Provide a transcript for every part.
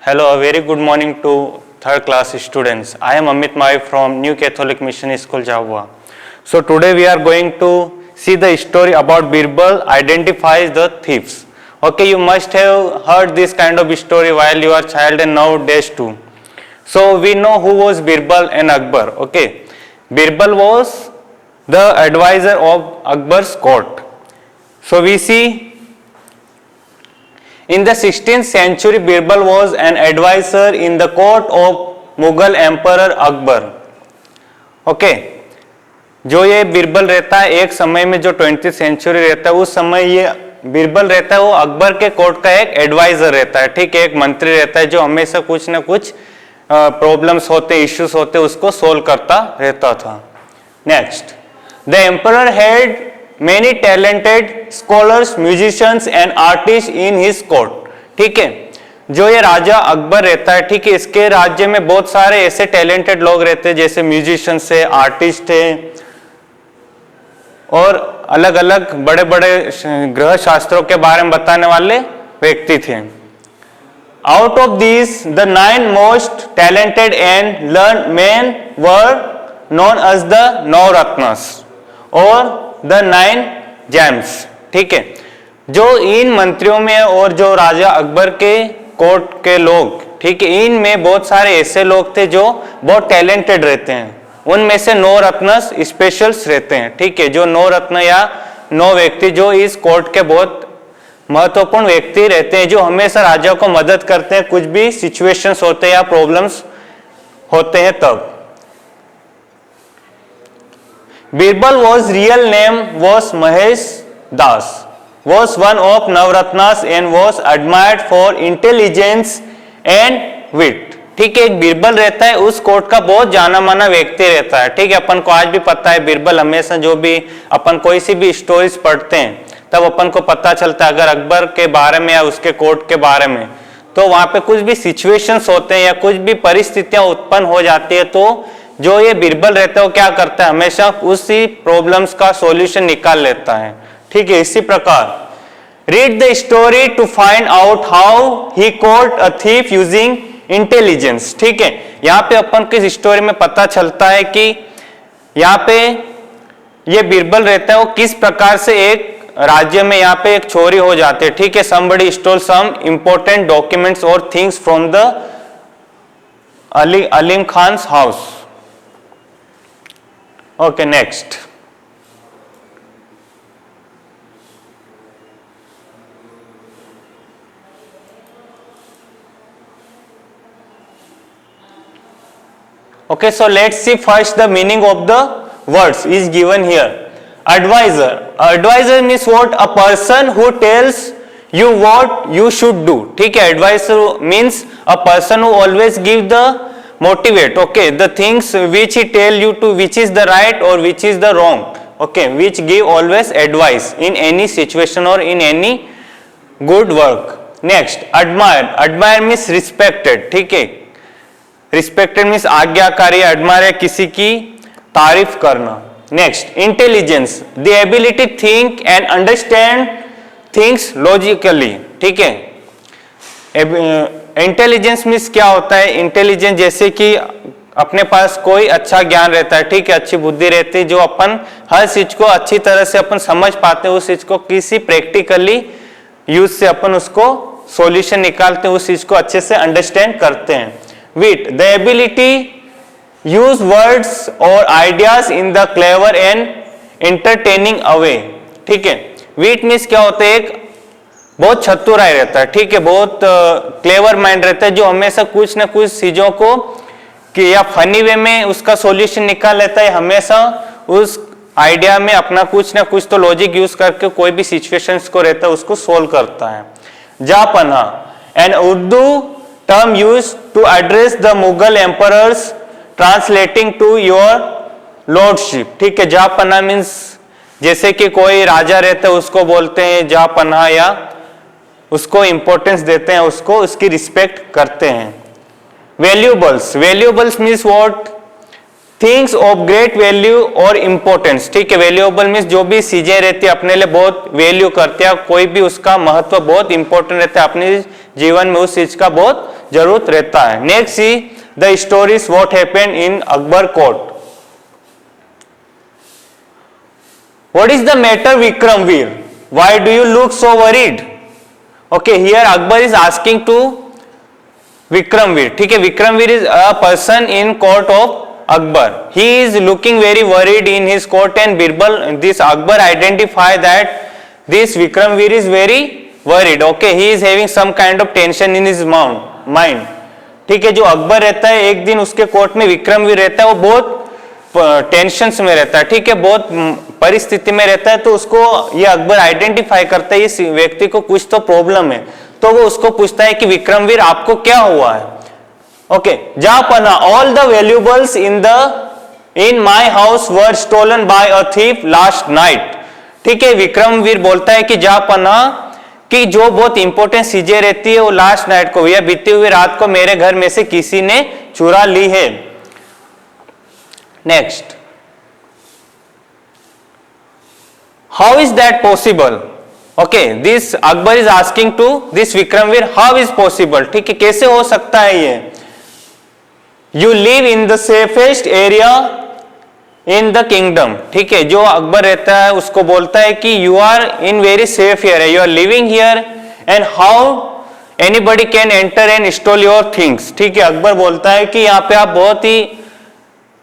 Hello, a very good morning to third class students. I am Amit Mai from New Catholic Mission School, Jhabua. So today we are going to see the story about Birbal identifies the thieves. Okay, you must have heard this kind of story while you are child and nowadays too. So we know who was Birbal and Akbar. Okay, Birbal was the advisor of Akbar's court. So we see in the 16th century, Birbal was an advisor in the court of Mughal Emperor Akbar. Okay, जो ये बिरबल रहता है एक समय में, जो 20th century रहता है उस समय ये बिरबल रहता है, वो अकबर के कोर्ट का एक एडवाइजर रहता है, ठीक है, एक मंत्री रहता है जो हमेशा कुछ ना कुछ प्रॉब्लम्स होते, इश्यूज होते, उसको सोल्व करता रहता था. Next, the emperor had many talented scholars, musicians and artists in his court. ठीक है, जो ये राजा अकबर रहता है, ठीक है, इसके राज्य में बहुत सारे ऐसे टैलेंटेड लोग रहते हैं, जैसे म्यूजिशियंस है, आर्टिस्ट है और अलग अलग बड़े बड़े ग्रह शास्त्रों के बारे में बताने वाले व्यक्ति थे. Out of this the 9 most talented and learn man were known as the Navratnas और द 9 जेम्स. ठीक है, जो इन मंत्रियों में और जो राजा अकबर के कोर्ट के लोग, ठीक है, इनमें बहुत सारे ऐसे लोग थे जो बहुत टैलेंटेड रहते हैं. उनमें से 9 रत्न स्पेशल्स रहते हैं. ठीक है, जो 9 रत्न या 9 व्यक्ति जो इस कोर्ट के बहुत महत्वपूर्ण व्यक्ति रहते हैं, जो हमेशा राजा को मदद करते हैं कुछ भी सिचुएशंस होते हैं या प्रॉब्लम्स होते हैं तब. Birbal was real name was Mahesh Das, was one of Navratnas and was admired for intelligence and wit. ठीक है, एक बिरबल रहता है, उस कोर्ट का बहुत जाना माना व्यक्ति रहता है. ठीक है, अपन को आज भी पता है बिरबल हमेशा जो भी अपन कोई सी भी स्टोरीज पढ़ते हैं तब अपन को पता चलता है अगर अकबर के बारे में या उसके कोर्ट के बारे में, तो वहां पे कुछ भी सिचुएशंस होते हैं या कुछ भी परिस्थितियां उत्पन्न हो जाती है, तो जो ये बिरबल रहता है वो क्या करता है, हमेशा उसी प्रॉब्लम्स का सॉल्यूशन निकाल लेता है. ठीक है, इसी प्रकार read the story to find out how he caught a thief using intelligence. ठीक है, यहाँ पे अपन किस स्टोरी में पता चलता है कि यहाँ पे ये बिरबल रहता है वो किस प्रकार से एक राज्य में यहाँ पे एक चोरी हो जाती है. ठीक है, somebody stole some important documents or things from the Aleem Khan house. Okay, next. Okay, so let's see first the meaning of the words is given here. Advisor. Advisor means what? A person who tells you what you should do. ठीक है, advisor means a person who always give the motivate, okay, the things which he tell you to which is the right or which is the wrong, okay, which give always advice in any situation or in any good work. Next, admire. Admire means respected. ठीक है, respected means आज्ञाकारी, admire है किसी की तारीफ करना. Next, intelligence, the ability to think and understand things logically. ठीक है, इंटेलिजेंस मीन्स क्या होता है, इंटेलिजेंस जैसे कि अपने पास कोई अच्छा ज्ञान रहता है, ठीक है, अच्छी बुद्धि रहती है, जो अपन हर चीज को अच्छी तरह से अपन समझ पाते हैं, उस चीज को किसी प्रैक्टिकली यूज से अपन उसको सॉल्यूशन निकालते हैं, उस चीज को अच्छे से अंडरस्टैंड करते हैं. विट, द एबिलिटी यूज वर्ड्स और ideas in the clever and entertaining away. ठीक है, विट मीन्स क्या होता है, एक बहुत चतुराई रहता है, ठीक है, बहुत क्लेवर माइंड रहता है, जो हमेशा कुछ ना कुछ चीजों को कि या फनी वे में उसका सॉल्यूशन निकाल लेता है, हमेशा उस आइडिया में अपना कुछ ना कुछ तो लॉजिक यूज करके कोई भी सिचुएशंस को रहता है उसको सोल्व करता है. Jahanpanah, an Urdu term use to address the Mughal emperors translating to your lordship. ठीक है, जापना मीन्स जैसे कि कोई राजा रहता है उसको बोलते हैं जापना, या उसको इंपॉर्टेंस देते हैं, उसको उसकी रिस्पेक्ट करते हैं. Valuables. Valuables means what? Things of great value और इंपॉर्टेंस. ठीक है, वैल्यूएबल मीन्स जो भी चीजें रहती है अपने लिए बहुत वैल्यू करते हैं, कोई भी उसका महत्व बहुत इंपॉर्टेंट रहता है, अपने जीवन में उस चीज का बहुत जरूरत रहता है। Next see the stories what happened in Akbar court. What is the matter Vikramveer, why do you look so worried. Okay, here Akbar is asking to Vikramveer, ठीक है। Vikramveer is a person in court of Akbar. He is looking very worried in his court and Birbal, this Akbar identify that this Vikramveer is very worried. Okay, he is having some kind of tension in his mind. ठीक है, जो अकबर रहता है एक दिन उसके court में विक्रमवीर रहता है, वो बहुत टेंशन में रहता है, ठीक है, बहुत परिस्थिति में रहता है। तो उसको ये अकबर आइडेंटिफाई करता है इस व्यक्ति को कुछ तो प्रॉब्लम है। तो वो उसको पूछता है कि विक्रमवीर आपको क्या हुआ है। Okay, Jahanpanah all the valuables in my house were stolen by a thief last night. ठीक है, विक्रमवीर बोलता है कि जापना कि जो बहुत इंपॉर्टेंट चीजें रहती है वो लास्ट नाइट को या बीती हुई रात को मेरे घर में से किसी ने चुरा ली है। Next, how is that possible. Okay, this Akbar is asking to this Vikramveer how is possible. ठीक है, कैसे हो सकता है ये। You live in the safest area in the kingdom. ठीक है, जो अकबर रहता है उसको बोलता है कि you are in very safe area, you are living here and how anybody can enter and steal your things. ठीक है, अकबर बोलता है कि यहाँ पे आप बहुत ही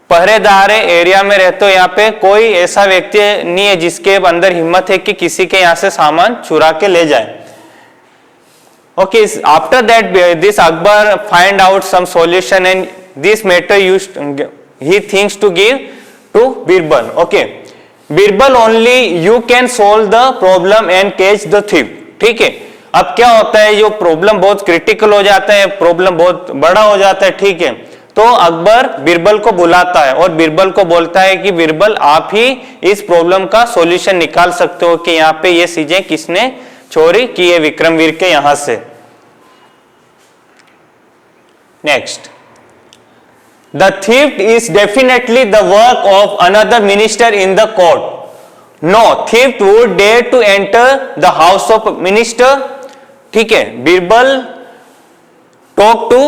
पहरेदार एरिया में रहते हो, यहाँ पे कोई ऐसा व्यक्ति नहीं है जिसके अंदर हिम्मत है कि किसी के यहाँ से सामान चुरा के ले जाए। Okay, after that this Akbar find out some solution and this matter he thinks to give to Birbal. Okay, Birbal only you can solve the problem and catch the thief. ठीक है, अब क्या होता है, जो प्रॉब्लम बहुत critical हो जाता है, प्रॉब्लम बहुत बड़ा हो जाता है, ठीक है, तो अकबर बिरबल को बुलाता है और बिरबल को बोलता है कि बिरबल आप ही इस प्रॉब्लम का सॉल्यूशन निकाल सकते हो कि यहाँ पे ये चीजें किसने चोरी की है विक्रमवीर के यहां से। Next, the theft is definitely the work of another minister in the court. No theft would dare to enter the house of minister. ठीक है, Birbal talk to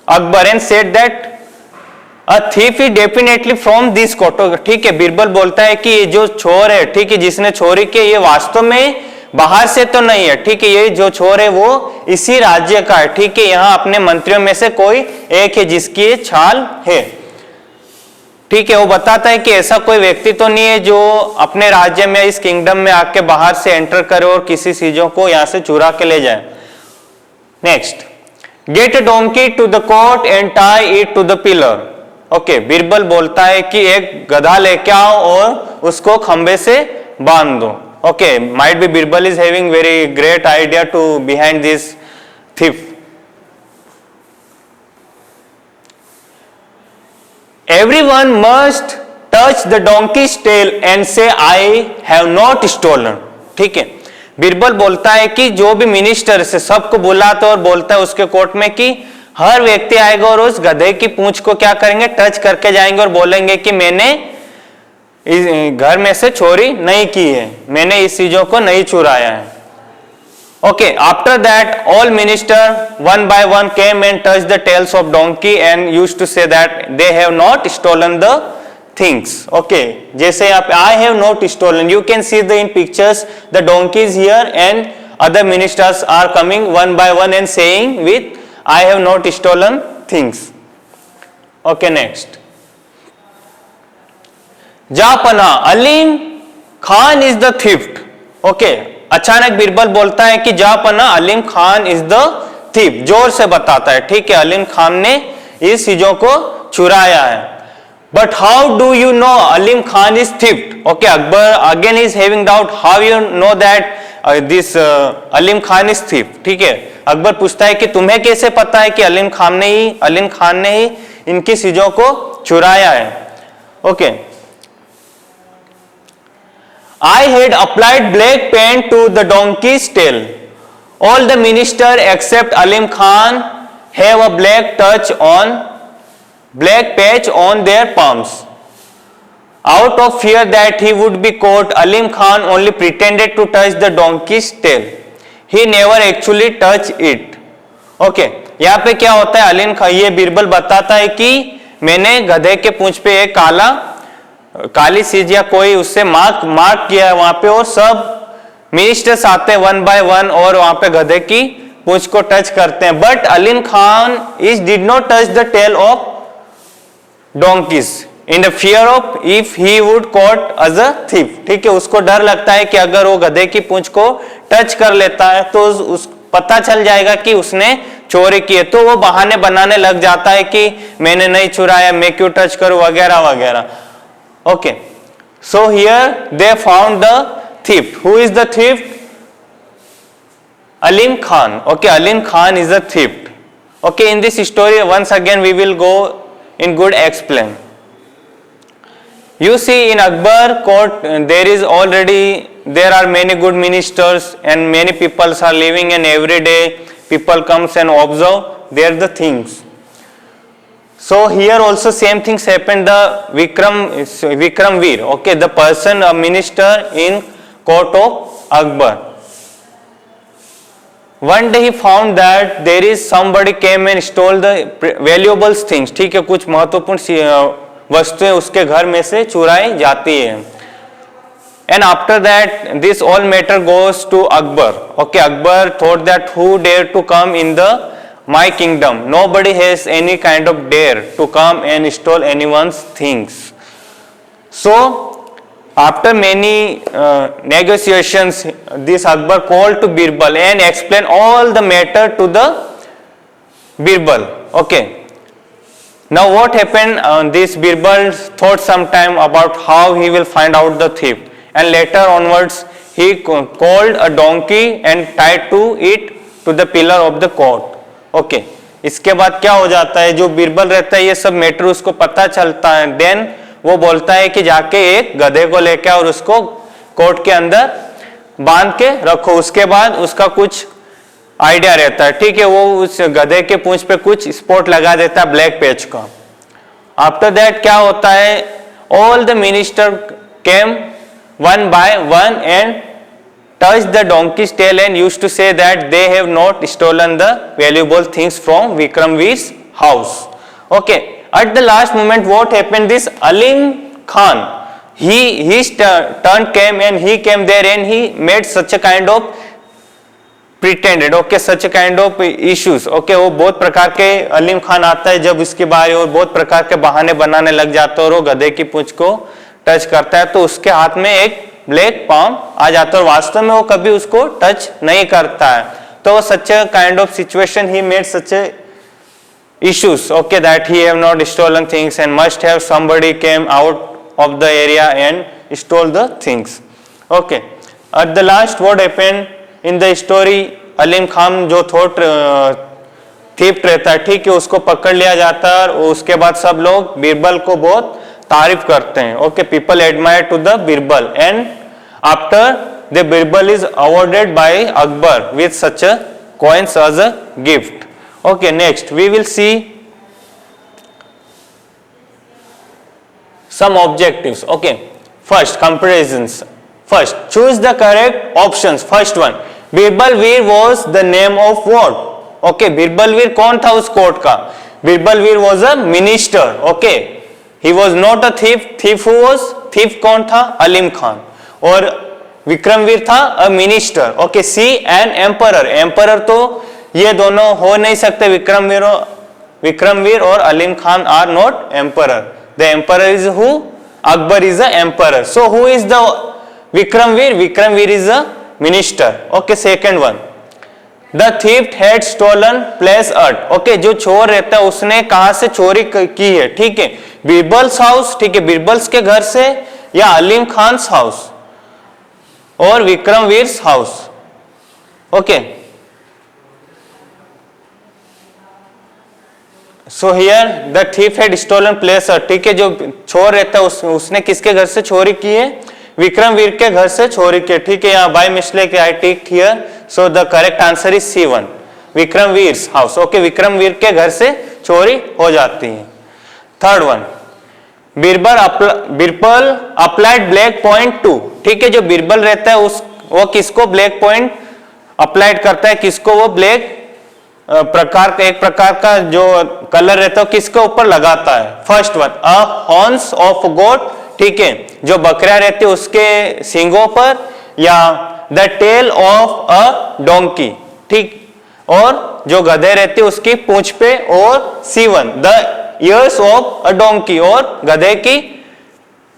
Akbar and said that a thief is definitely from this court. ठीक है, बिरबल बोलता है कि ये जो चोर है, ठीक है, जिसने चोरी की, ये वास्तव में बाहर से तो नहीं है। ठीक है, ये जो चोर है वो इसी राज्य का है। ठीक है, यहाँ अपने मंत्रियों में से कोई एक है जिसकी ये छाल है। ठीक है, वो बताता है कि ऐसा कोई व्यक्ति तो नहीं है जो अपने राज्य में इस किंगडम में आके बाहर से एंटर करे और किसी चीजों को यहां से चुरा के ले जाए। Next, get a donkey to the court and tie it to the pillar. Okay, Birbal बोलता है कि एक गधा लेके आओ और उसको खंबे से बांध दो। Okay, might be Birbal is having very great idea to behind this thief. Everyone must touch the donkey's tail and say I have not stolen. ठीक है, बिरबल बोलता है कि जो भी मिनिस्टर से सबको बुलाता और बोलता है उसके कोर्ट में कि हर व्यक्ति आएगा और उस गधे की पूंछ को क्या करेंगे, टच करके जाएंगे और बोलेंगे कि मैंने इस घर में से चोरी नहीं की है, मैंने इस चीजों को नहीं चुराया है। Okay, after that all minister one by one came and touched the tails of donkey and used to say that they have not stolen the things. Okay, जैसे यहाँ पे I have not stolen, you can see the in pictures the donkey is here and other ministers are coming one by one and saying with I have not stolen things. Okay, next, जापना Alim Khan is the thief. Okay, अचानक बिरबल बोलता है कि जापना Alim Khan is the thief, जोर से बताता है। ठीक है, अलीम खान ने इस चीजों को चुराया है। But how do you know Alim Khan is theft. Okay, Akbar again is having doubt how you know that this Alim Khan is thief. ठीक है, अकबर पूछता है कि तुम्हें कैसे पता है कि अलीम खान ने ही इनकी चीजों को चुराया है। Okay, I had applied black paint to the donkey's tail. All the ministers except Alim Khan have a black patch on their palms. Out of fear that he would be caught, Alim Khan only pretended to touch the donkey's tail. He never actually touched it. Okay, यहाँ पे क्या होता है, अलीम खान ये बीरबल बताता है कि मैंने गधे के पूंछ पे एक काली चीज या कोई उससे मार्क किया है वहां पे, और सब मिनिस्टर्स आते हैं वन बाय वन और वहां पे गधे की पूंछ को टच करते हैं, but Aleem Khan did not touch the tail of donkeys in the fear of if he would caught as a thief. ठीक है, उसको डर लगता है कि अगर वो गधे की पूंछ को टच कर लेता है तो उस पता चल जाएगा कि उसने चोरी की है, तो वो बहाने बनाने लग जाता है कि मैंने नहीं चुराया, मैं क्यों टच करूं, वगैरह वगैरह। Okay, so here they found the thief. Who is the thief? Alim Khan. Okay, Alim Khan is a thief. Okay, in this story once again we will go in good explain. You see in Akbar court there are many good ministers and many people are living, and every day people comes and observe there the things. So here also same things happened. The Vikram Veer, okay, the person, a minister in court of Akbar. One day he found that there is somebody came and stole the valuable things. ठीक है, कुछ महत्वपूर्ण वस्तुएं उसके घर में से चुराई जाती है। And after that this all matter goes to Akbar. Okay, Akbar thought that who dare to come in my kingdom? Nobody has any kind of dare to come and steal anyone's things. So after many negotiations, this Akbar called to Birbal and explained all the matter to the Birbal. Okay. Now what happened? This Birbal thought some time about how he will find out the thief, and later onwards he called a donkey and tied to it to the pillar of the court. Okay. इसके बाद क्या हो जाता है, जो बिरबल रहता है ये सब मैटर उसको पता चलता है, देन वो बोलता है कि जाके एक गधे को लेके और उसको कोर्ट के अंदर बांध के रखो। उसके बाद उसका कुछ आइडिया रहता है, ठीक है, वो उस गधे के पूंछ पे कुछ स्पॉट लगा देता है ब्लैक पेज का। आफ्टर दैट क्या होता है, all the minister came one by one and touch the donkey's tail and used to say that they have not stolen the valuable things from Vikramveer's house. Okay, at the last moment what happened, this Alim Khan, his turn came and he came there and he made such a kind of pretended, okay, such a kind of issues, okay, वो बहुत प्रकार के अलीम खान आता है जब इसके बारे और बहुत प्रकार के बहाने बनाने लग जाता है और वो गधे की पूंछ को टच करता है तो उसके हाथ में एक ब्लैक पाम आ जाता है और वास्तव में वो कभी उसको टच नहीं करता है। तो सच a kind of situation he made such a issues, okay, that he have not stolen things and must have somebody came out of the area and stole the things. Okay, at the last what happened in the story, Aleem Khan जो thought thief रहता है, ठीक है, उसको पकड़ लिया जाता है और उसके बाद सब लोग बीरबल को बहुत तारीफ करते हैं। Okay, people admire to the Birbal and after the Birbal is awarded by Akbar with such a coins as a gift. Okay, next we will see some objectives. Okay, first comparisons. First, choose the correct options. First one, Birbal Veer was the name of what? Okay, Birbal Veer कौन था उस court का? Birbal Veer was a minister. Okay, he was not a thief. Thief who was? Thief कौन था? अलीम खान। और विक्रमवीर था a minister. Okay, see an emperor. Emperor तो ये दोनों हो नहीं सकते, विक्रमवीर और Alim Khan are not emperor. The emperor is who? Akbar is the emperor. So who is the Vikramveer? Vikramveer is the minister. Okay, second one, the thief had stolen place art. Okay, जो चोर रहता है उसने कहां से चोरी की है? ठीक है, बीरबल्स हाउस, ठीक है, बीरबल्स के घर से या अलीम खान हाउस और Vikramveer house. Okay, so here the thief had stolen places. ठीक है, जो चोर रहता है उसने किसके घर से चोरी की है? विक्रमवीर के घर से चोरी की। ठीक है, यहाँ by mistake I tick here, so the correct answer is C1, Vikramveer's house. Okay, Vikramveer के घर से चोरी हो जाती है। Third one, Birbal applied black point to. ठीक है, जो बिरबल रहता है वो किसको ब्लैक पॉइंट अप्लाइड करता है? किसको वो ब्लैक एक प्रकार का जो कलर रहता है किसके ऊपर लगाता है? First one, a horns of goat, ठीक है, जो बकरियां रहती है उसके सींगों पर, या the tail of a donkey, ठीक, और जो गधे रहते हैं उसकी पूंछ पे, और C1 the years of a donkey, और गधे की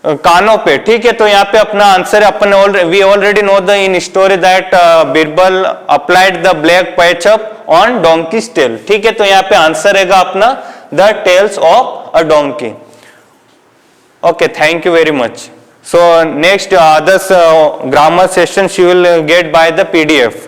कानों पे, ठीक है। तो यहाँ पे अपना आंसर है, अपन we already know the in story that Birbal applied the black patch up on donkey's tail, ठीक है। तो यहाँ पे आंसर रहेगा अपना the tails of a donkey. Okay, thank you very much. So next others grammar sessions you will get by the PDF.